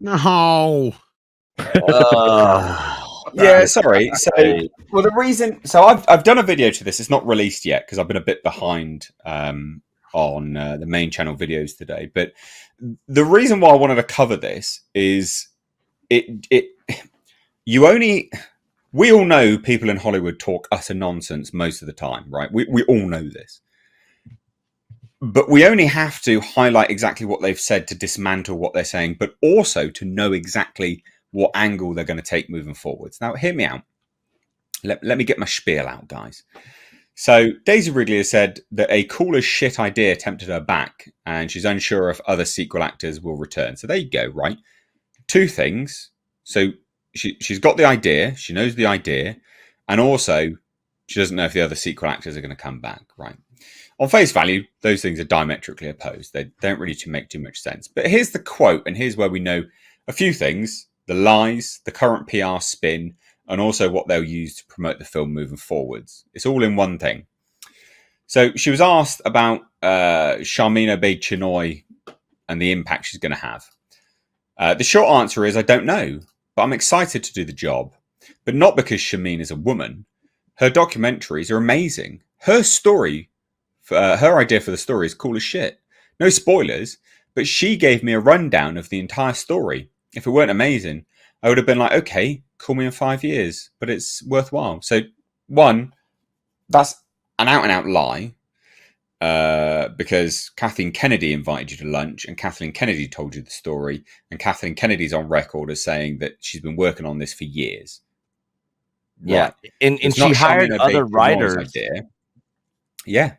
No. Yeah, sorry. So, well, the reason. So, I've done a video to this. It's not released yet because I've been a bit behind on the main channel videos today. But the reason why I wanted to cover this is it. We all know people in Hollywood talk utter nonsense most of the time, right? We all know this. But we only have to highlight exactly what they've said to dismantle what they're saying, but also to know exactly what angle they're going to take moving forwards. Now, hear me out. Let me get my spiel out, guys. So, Daisy Ridley has said that a cool as shit idea tempted her back, and she's unsure if other sequel actors will return. So, there you go, right? Two things. So, she's got the idea, she knows the idea, and also she doesn't know if the other sequel actors are going to come back, right? On face value, those things are diametrically opposed. They don't really make too much sense. But here's the quote, and here's where we know a few things: the lies, the current PR spin, and also what they'll use to promote the film moving forwards. It's all in one thing. So she was asked about Sharmina Obaid-Chinoy and the impact she's going to have. The short answer is I don't know, but I'm excited to do the job. But not because Sharmina is a woman. Her documentaries are amazing. Her story, her idea for the story is cool as shit. No spoilers, but she gave me a rundown of the entire story. If it weren't amazing, I would have been like, okay, call me in 5 years, but it's worthwhile. So, one, that's an out-and-out lie, because Kathleen Kennedy invited you to lunch, and Kathleen Kennedy told you the story, and Kathleen Kennedy's on record as saying that she's been working on this for years. Yeah, right. and she hired other writers. Idea. Yeah,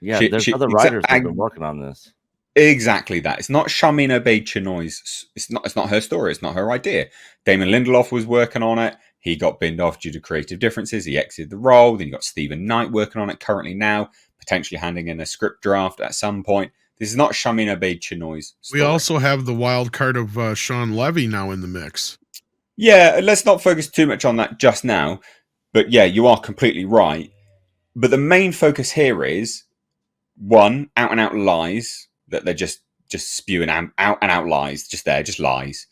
there's other writers who've been working on this. Exactly that. It's not Sharmina Obaid-Chinoy's. It's not her story. It's not her idea. Damon Lindelof was working on it. He got binned off due to creative differences. He exited the role. Then you got Stephen Knight working on it currently now, potentially handing in a script draft at some point. This is not Sharmina Obaid-Chinoy's story. We also have the wild card of Sean Levy now in the mix. Yeah, let's not focus too much on that just now. But yeah, you are completely right. But the main focus here is, one, out and out lies that they're just spewing out and out lies, just lies.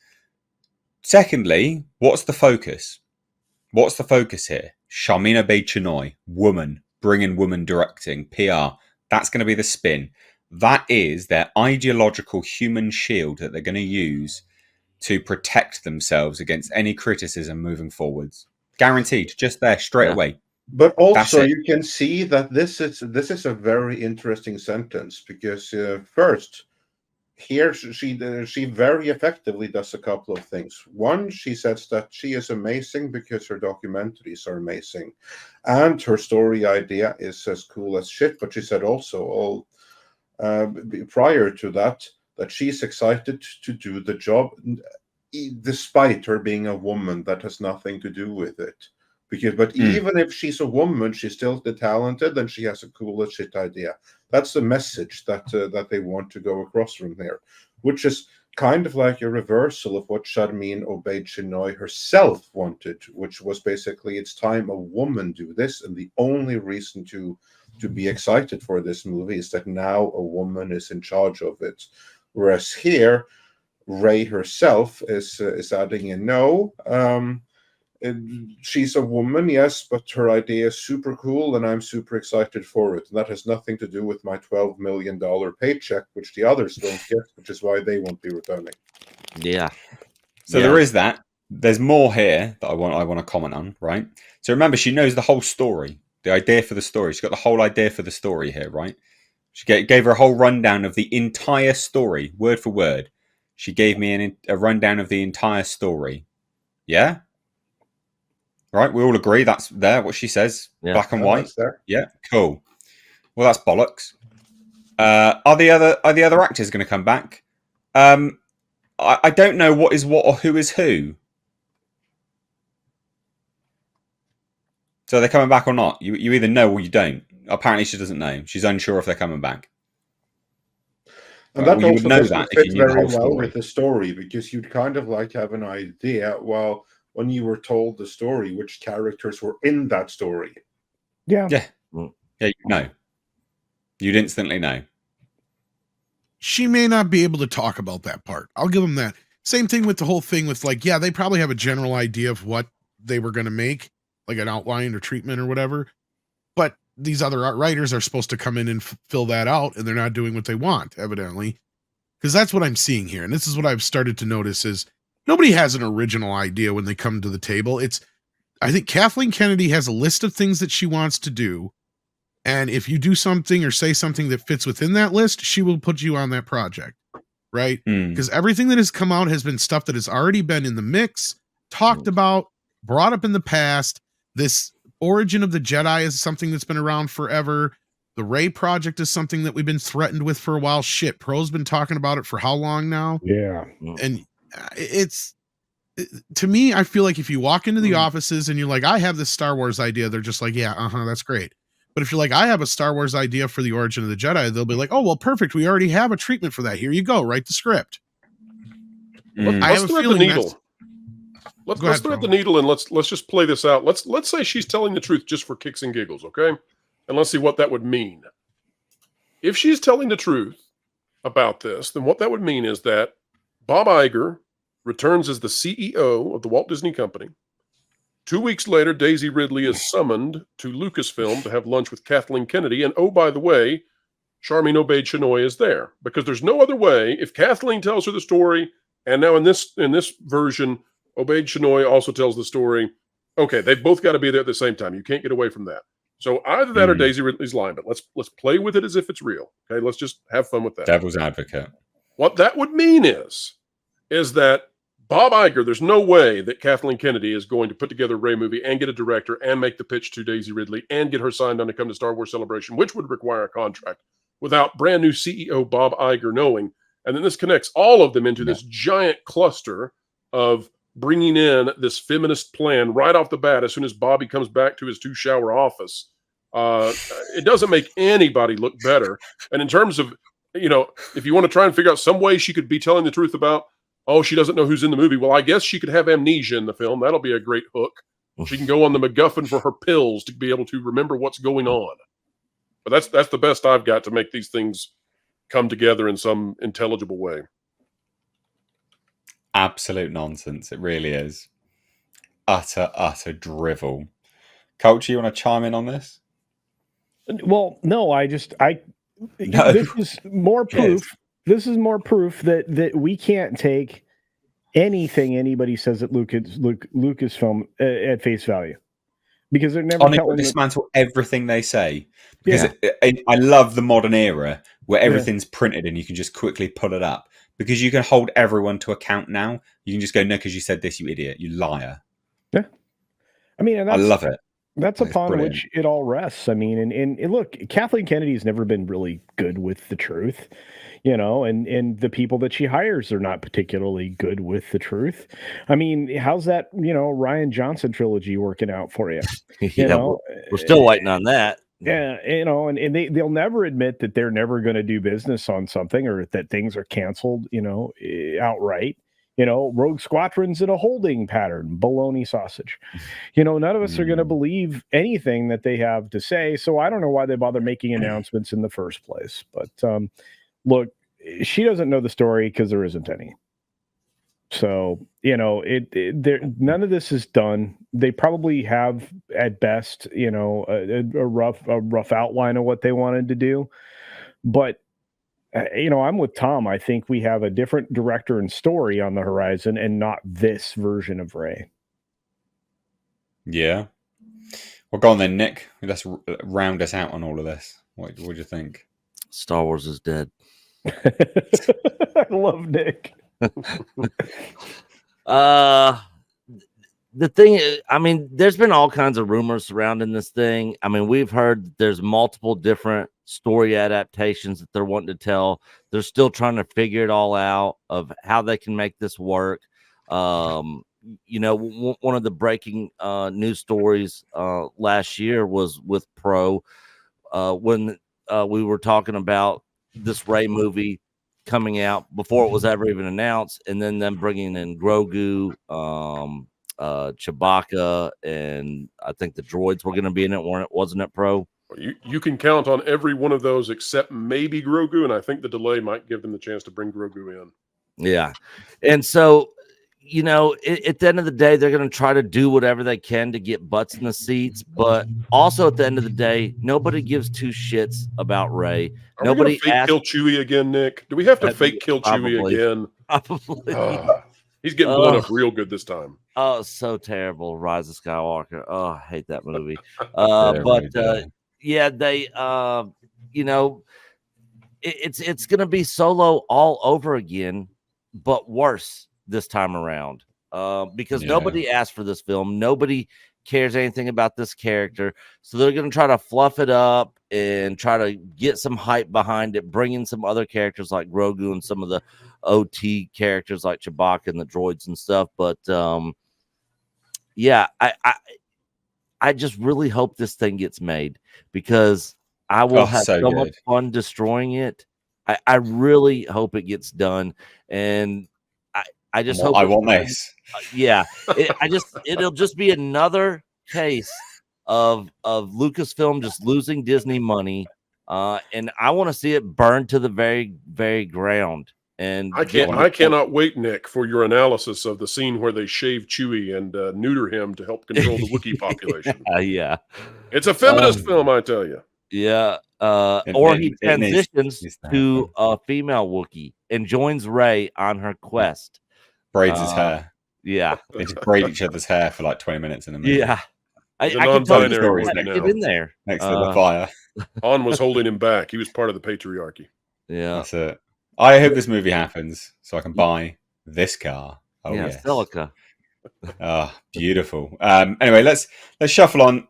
Secondly, what's the focus? What's the focus here? Sharmina Obaid-Chinoy, woman, bringing woman directing, PR. That's going to be the spin. That is their ideological human shield that they're going to use to protect themselves against any criticism moving forwards. Guaranteed, just there, straight away. But also, you can see that this is a very interesting sentence, because first, here she very effectively does a couple of things. One, she says that she is amazing because her documentaries are amazing, and her story idea is as cool as shit. But she said also, prior to that she's excited to do the job, despite her being a woman. That has nothing to do with it. But even if she's a woman, she's still talented, and she has a cool as shit idea. That's the message that they want to go across from there, which is kind of like a reversal of what Sharmina Obaid-Chinoy herself wanted, which was basically, it's time a woman do this, and the only reason to be excited for this movie is that now a woman is in charge of it. Whereas here, REY herself is adding in, no, she's a woman, yes, but her idea is super cool, and I'm super excited for it. And that has nothing to do with my $12 million paycheck, which the others don't get, which is why they won't be returning. Yeah. So there is that. There's more here that I want to comment on, right? So remember, she knows the whole story, the idea for the story. She's got the whole idea for the story here, right? She gave her a whole rundown of the entire story, word for word. She gave me a rundown of the entire story. Yeah? Right, we all agree that's there, what she says, black and white. Yeah, cool. Well, that's bollocks. Are the other actors going to come back? I don't know what is what or who is who. So are they coming back or not? You either know or you don't. Apparently, she doesn't know. She's unsure if they're coming back. And that also doesn't fit very well with the story, because you'd kind of like have an idea, well, when you were told the story, which characters were in that story. Yeah. Yeah. Yeah, you know. You'd instantly know. She may not be able to talk about that part. I'll give them that. same thing with the whole thing with like, yeah, they probably have a general idea of what they were going to make, like an outline or treatment or whatever. But these other writers are supposed to come in and fill that out, and they're not doing what they want, evidently. Because that's what I'm seeing here. And this is what I've started to notice is nobody has an original idea when they come to the table. I think Kathleen Kennedy has a list of things that she wants to do. And if you do something or say something that fits within that list, she will put you on that project. Right? Because everything that has come out has been stuff that has already been in the mix, talked about, brought up in the past. This origin of the Jedi is something that's been around forever. The REY project is something that we've been threatened with for a while. Shit, Pro's been talking about it for how long now? Yeah. And to me, I feel like if you walk into the offices and you're like, I have this Star Wars idea, they're just like, yeah, that's great. But if you're like, I have a Star Wars idea for the origin of the Jedi, they'll be like, oh, well, perfect. We already have a treatment for that. Here you go. Write the script. Let's thread the needle. Let's thread the needle and let's just play this out. Let's say she's telling the truth just for kicks and giggles, okay? And let's see what that would mean. If she's telling the truth about this, then what that would mean is that Bob Iger returns as the CEO of the Walt Disney Company. 2 weeks later, Daisy Ridley is summoned to Lucasfilm to have lunch with Kathleen Kennedy. And oh, by the way, Charmin Obaid Chinoy is there because there's no other way. If Kathleen tells her the story, and now in this version, Obaid Chinoy also tells the story. Okay, they've both got to be there at the same time. You can't get away from that. So either that or Daisy Ridley's lying. But let's play with it as if it's real. Okay, let's just have fun with that. Devil's advocate. What that would mean is that Bob Iger, there's no way that Kathleen Kennedy is going to put together a REY movie and get a director and make the pitch to Daisy Ridley and get her signed on to come to Star Wars Celebration, which would require a contract, without brand new CEO Bob Iger knowing. And then this connects all of them into this giant cluster of bringing in this feminist plan right off the bat as soon as Bobby comes back to his 2-shower office. It doesn't make anybody look better. And in terms of, if you want to try and figure out some way she could be telling the truth about, she doesn't know who's in the movie. Well, I guess she could have amnesia in the film. That'll be a great hook. She can go on the MacGuffin for her pills to be able to remember what's going on. But that's the best I've got to make these things come together in some intelligible way. Absolute nonsense. It really is. Utter drivel. Culture, you want to chime in on this? Well, no, this is more proof. This is more proof that we can't take anything anybody says at Lucasfilm at face value, because they're never telling dismantle everything they say. Because I love the modern era where everything's printed and you can just quickly pull it up, because you can hold everyone to account now. You can just go, no, because you said this, you idiot, you liar. Yeah, I mean, and I love it. That's upon which it all rests. I mean, and look, Kathleen Kennedy's never been really good with the truth. And the people that she hires are not particularly good with the truth. I mean, how's that, Rian Johnson trilogy working out for you? We're still waiting on that. Yeah, and they'll never admit that they're never going to do business on something, or that things are canceled, outright. Rogue Squadron's in a holding pattern, baloney sausage. None of us are going to believe anything that they have to say. So I don't know why they bother making announcements in the first place. But look, she doesn't know the story because there isn't any. So, none of this is done. They probably have at best, a rough outline of what they wanted to do. But, I'm with Tom. I think we have a different director and story on the horizon, and not this version of REY. Yeah. Well, go on then, Nick. Let's round us out on all of this. What do you think? Star Wars is dead. I love Nick. The thing is, I mean, there's been all kinds of rumors surrounding this thing. I mean, we've heard there's multiple different story adaptations that they're wanting to tell. They're still trying to figure it all out of how they can make this work. One of the breaking news stories last year was with Pro when we were talking about this REY movie coming out before it was ever even announced, and then them bringing in Grogu, Chewbacca, and I think the droids were going to be in it, wasn't it, Pro? You can count on every one of those except maybe Grogu, and I think the delay might give them the chance to bring Grogu in. Yeah. And so, you know, at the end of the day, they're going to try to do whatever they can to get butts in the seats. But also at the end of the day, nobody gives two shits about Rey. Are we going to Nobody fake asked. kill Chewie again, Nick? Do we have to fake kill Chewie Probably. again? Probably. He's getting blown up real good this time. Oh, so terrible. Rise of Skywalker. Oh, I hate that movie. Yeah, they, you know, it's going to be Solo all over again, but worse this time around. Because nobody asked for this film. Nobody cares anything about this character. So they're going to try to fluff it up and try to get some hype behind it, bring in some other characters like Grogu and some of the OT characters like Chewbacca and the droids and stuff. But yeah, I just really hope this thing gets made, because I will have so much fun destroying it. I really hope it gets done, and I just hope I want this. Yeah, it'll just be another case of Lucasfilm just losing Disney money, and I want to see it burned to the very, very ground. And I cannot wait, Nick, for your analysis of the scene where they shave Chewie and neuter him to help control the Wookiee population. Yeah, it's a feminist film, I tell you. Yeah, or he transitions to a female Wookiee and joins Rey on her quest. Braids his hair. Yeah, they just braid each other's hair for like 20 minutes in a movie. Yeah, I can tell you get in there next to the fire. Han was holding him back. He was part of the patriarchy. Yeah, that's it. I hope this movie happens so I can buy this car. Oh, yeah, yes. Celica. Oh, beautiful. Anyway, let's shuffle on.